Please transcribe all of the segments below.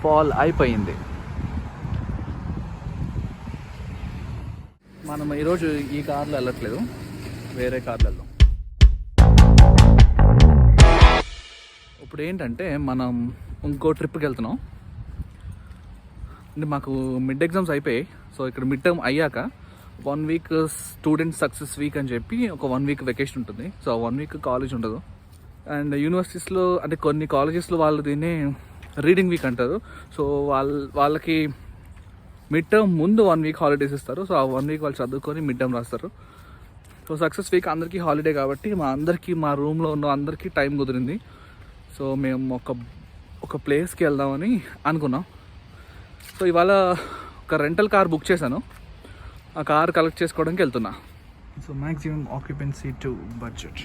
Fall అయిపోయింది. మనం ఈరోజు ఈ కార్లో వెళ్ళట్లేదు, వేరే కార్లలో. ఇప్పుడు ఏంటంటే మనం ఇంకో ట్రిప్కి వెళ్తున్నాం. అంటే మాకు మిడ్ ఎగ్జామ్స్ అయిపోయాయి. సో ఇక్కడ మిడ్ టర్మ్ అయ్యాక 1 వీక్ స్టూడెంట్ సక్సెస్ వీక్ అని చెప్పి ఒక 1 వీక్ వెకేషన్ ఉంటుంది. సో 1 వీక్ కాలేజ్ ఉండదు. అండ్ యూనివర్సిటీస్లో అంటే కొన్ని కాలేజెస్లో వాళ్ళు దీన్ని రీడింగ్ వీక్ అంటారు. సో వాళ్ళకి మిడ్ టర్మ్ ముందు 1 వీక్ హాలిడేస్ ఇస్తారు. సో ఆ 1 వీక్ వాళ్ళు చదువుకొని మిడ్ టర్మ్ రాస్తారు. సో సక్సెస్ వీక్ అందరికీ హాలిడే కాబట్టి మా రూమ్లో ఉన్న అందరికీ టైం కుదిరింది. సో మేము ఒక ప్లేస్కి వెళ్దామని అనుకున్నాం. సో ఇవాళ ఒక రెంటల్ కార్ బుక్ చేశాను. ఆ కార్ కలెక్ట్ చేసుకోవడానికి వెళ్తున్నా. So maximum occupancy to budget.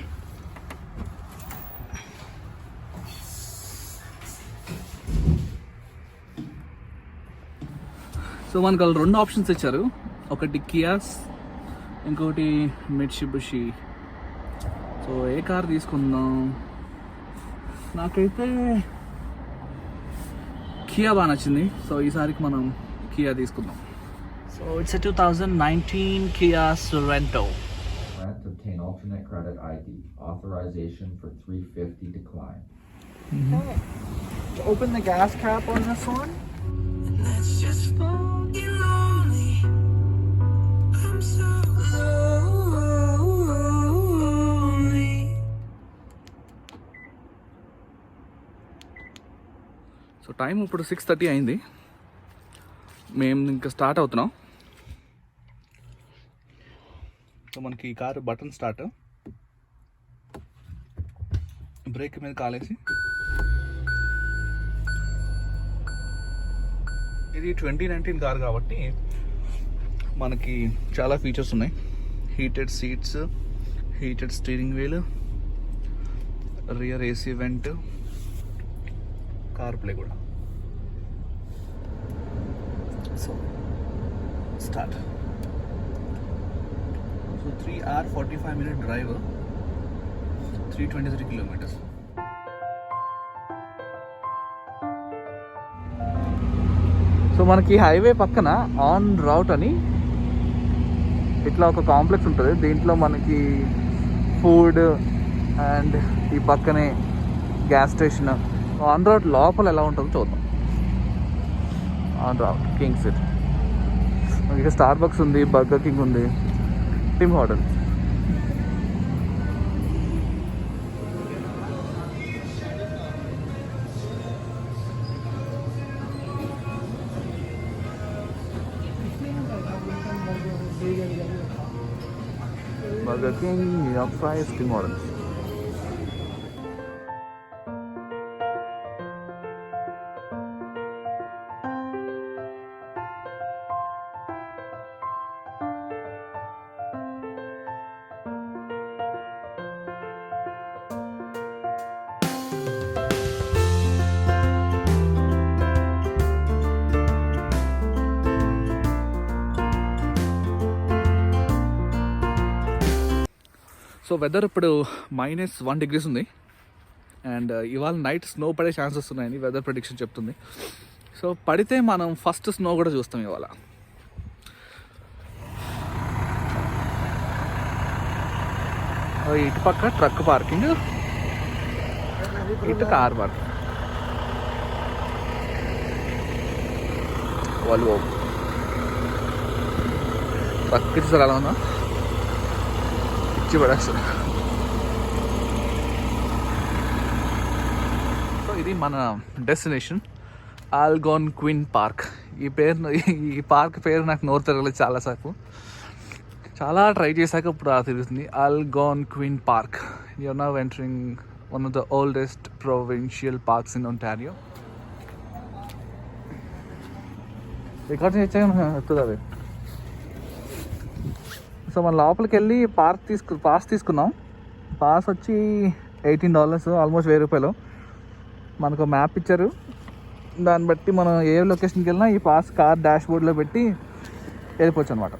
So మనకు వాళ్ళు 2 ఆప్షన్స్ ఇచ్చారు. ఒకటి కియాస్, ఇంకోటి మిట్సుబిషి. సో ఏ కార్ తీసుకుందాం? నాకైతే కియా బాగా నచ్చింది. సో ఈసారికి మనం కియా తీసుకుందాం. So it's a 2019 Kia Sorento. To obtain alternate credit ID. Authorization for 350 decline. To open the gas cap on this one. Let's just fucking lonely. I'm so lonely. So time ఇప్పుడు 6:30 అయింది. మేము ఇంకా start అవుతున్నాం. So మనకి ఈ car button start, break మీద కాలేసి. ఇది 2019 car కాబట్టి మనకి చాలా ఫీచర్స్ ఉన్నాయి. Heated seats, heated steering wheel, rear AC vent, CarPlay కూడా. So start. So 3 hour 45 minute drive, 323 kilometers. So మనకి హైవే పక్కన ఆన్ రౌట్ అని ఇట్లా ఒక కాంప్లెక్స్ ఉంటుంది. దీంట్లో మనకి ఫుడ్ అండ్ ఈ పక్కనే గ్యాస్ స్టేషన్. ఆన్ రౌట్ లోపల ఎలా ఉంటుందో చూద్దాం. On route King City. ఇక్కడ స్టార్ బక్స్ ఉంది, బర్గర్ కింగ్ ఉంది, Tim Hortons. Burger King, New York Fries, Tim Hortons. So weather ఇప్పుడు -1 degrees ఉంది. అండ్ ఇవాళ నైట్ స్నో పడే ఛాన్సెస్ ఉన్నాయని వెదర్ ప్రెడిక్షన్ చెప్తుంది. సో పడితే మనం ఫస్ట్ స్నో కూడా చూస్తాం ఇవాళ. ఇటు పక్క ట్రక్ పార్కింగ్, ఇటు కార్ పార్కింగ్. వాళ్ళు ట్రక్ ఇచ్చారు అలా ఉన్నా ఇచ్చి పడేస్తారు. సో ఇది మన డెస్టినేషన్, ఆల్గోన్క్విన్ పార్క్. ఈ పార్క్ పేరు నాకు నోరు తిరగలేదు చాలాసేపు. చాలా ట్రై చేశాక ఇప్పుడు తిరుగుతుంది. Algonquin park. You're now entering one of the oldest provincial parks in Ontario. Record చేసాక వస్తుంది అది. సో మన లోపలికి వెళ్ళి పాస్ తీసుకున్నాం. పాస్ వచ్చి $18, ఆల్మోస్ట్ $1000. మనకు మ్యాప్ ఇచ్చారు. దాన్ని బట్టి మనం ఏ లొకేషన్కి వెళ్ళినా ఈ పాస్ కార్ డాష్ బోర్డ్లో పెట్టి వెళ్ళిపోవచ్చు అనమాట.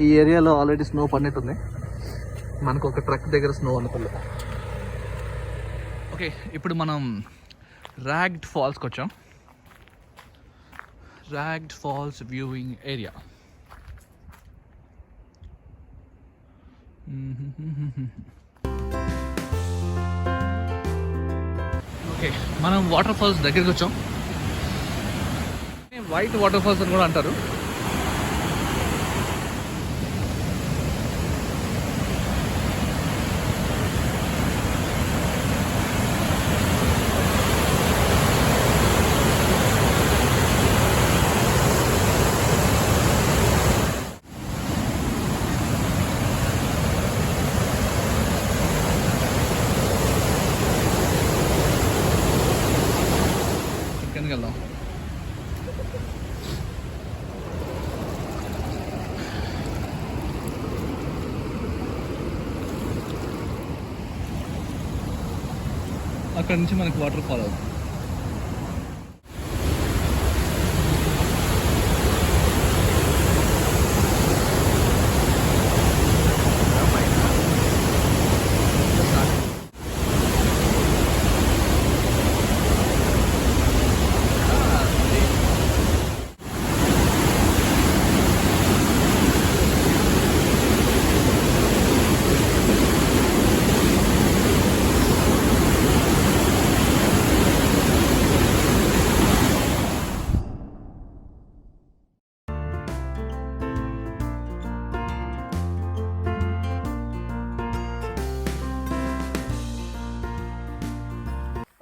ఈ ఏరియాలో ఆల్రెడీ స్నో పడినట్టుంది. మనకు ఒక ట్రక్ దగ్గర స్నో అనుకోలేదు. ఓకే, ఇప్పుడు మనం రాగ్డ్ ఫాల్స్కి వచ్చాం. Ragged Falls viewing area. Okay, మనం వాటర్ ఫాల్స్ దగ్గరికి వచ్చాం. వైట్ వాటర్ ఫాల్స్ అని కూడా అంటారు. కిందకి వెళ్దాం. అక్కడ నుంచి మనకి వాటర్ ఫాల్ అవుతుంది.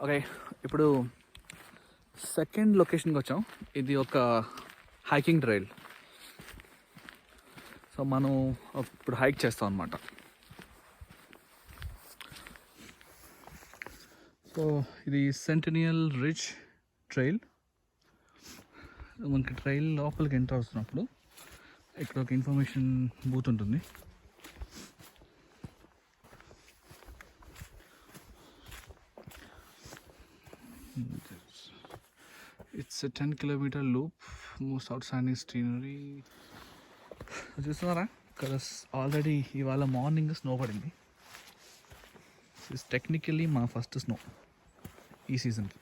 ఓకే, ఇప్పుడు సెకండ్ లొకేషన్కి వచ్చాం. ఇది ఒక హైకింగ్ ట్రైల్. సో మనం ఇప్పుడు హైక్ చేస్తాం అన్నమాట. సో ఇది సెంటినియల్ రిడ్జ్ ట్రైల్. మనకి ట్రైల్ లోపలికి ఎంటర్ అవుతున్నప్పుడు ఇక్కడ ఒక ఇన్ఫర్మేషన్ బూత్ ఉంటుంది. It's a 10-kilometer loop, most outstanding scenery. చూస్తున్నారా, ఇక్కడ ఆల్రెడీ ఇవాళ మార్నింగ్ స్నో పడింది. ఇట్స్ టెక్నికల్లీ మా ఫస్ట్ స్నో ఈ సీజన్కి.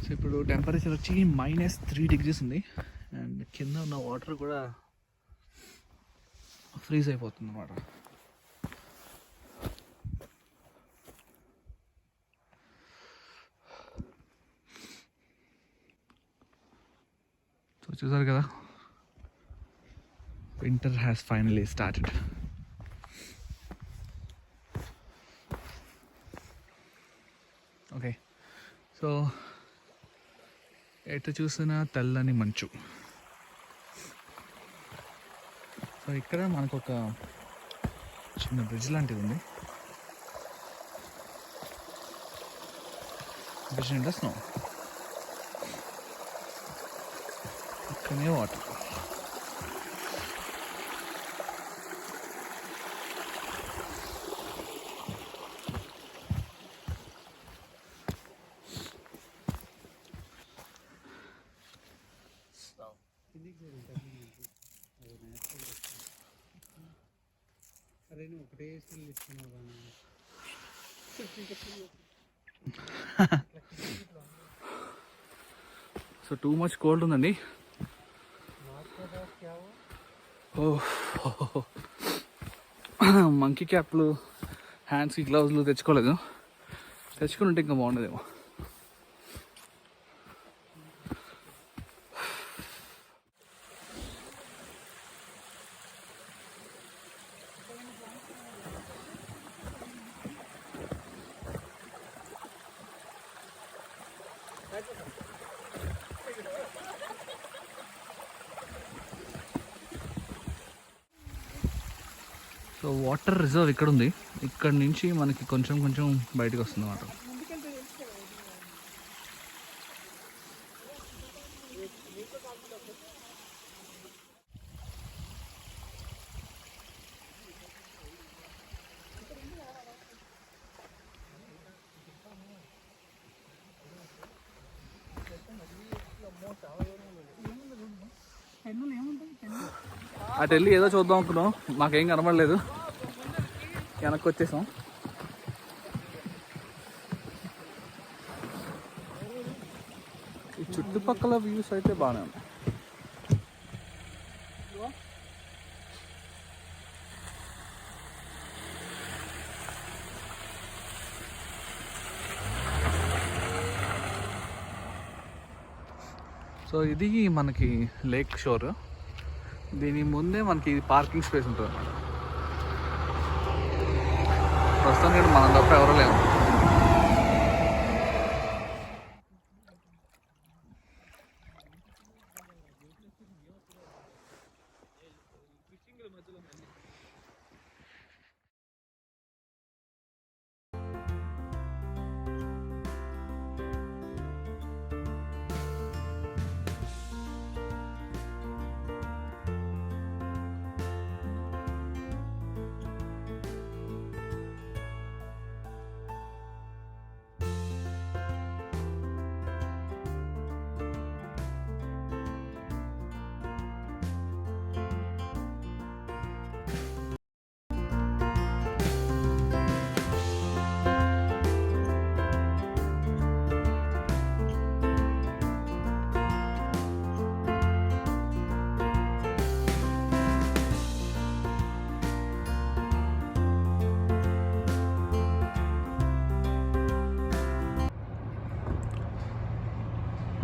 సో ఇప్పుడు టెంపరేచర్ వచ్చి -3 degrees ఉంది. అండ్ కింద ఉన్న వాటర్ కూడా ఫ్రీజ్ అయిపోతుంది అన్నమాట. సో చూసారు కదా, winter has finally started. Okay, so ఎటు చూసిన తెల్లని మంచు. సో ఇక్కడ మనకు ఒక చిన్న బ్రిడ్జ్ లాంటిది ఉంది. బ్రిడ్జ్ నిండా స్నో, ఇక్కడనే water. So too much cold ఉందండి. మంకీ క్యాప్లు, హ్యాండ్స్కి గ్లౌజ్లు తెచ్చుకోలేదు. తెచ్చుకుని ఉంటే ఇంకా బాగుండేదేమో. సో వాటర్ రిజర్వ్ ఇక్కడ ఉంది. ఇక్కడ నుంచి మనకి కొంచెం కొంచెం బయటకు వస్తుంది వాటర్. అటు వెళ్ళి ఏదో చూద్దాం అనుకున్నాం, మాకేం కనబడలేదు, వెనక్కి వచ్చేసాం. ఈ చుట్టుపక్కల వ్యూస్ అయితే బాగానే ఉన్నాయి. సో ఇది మనకి లేక్ షోర్. దీని ముందే మనకి పార్కింగ్ స్పేస్ ఉంటుంది అన్నమాట. ప్రస్తుతానికి మనం తప్ప ఎవరూ లేము.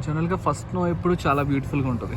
జనరల్గా ఫస్ట్ స్నో ఎప్పుడు చాలా బ్యూటిఫుల్గా ఉంటుంది.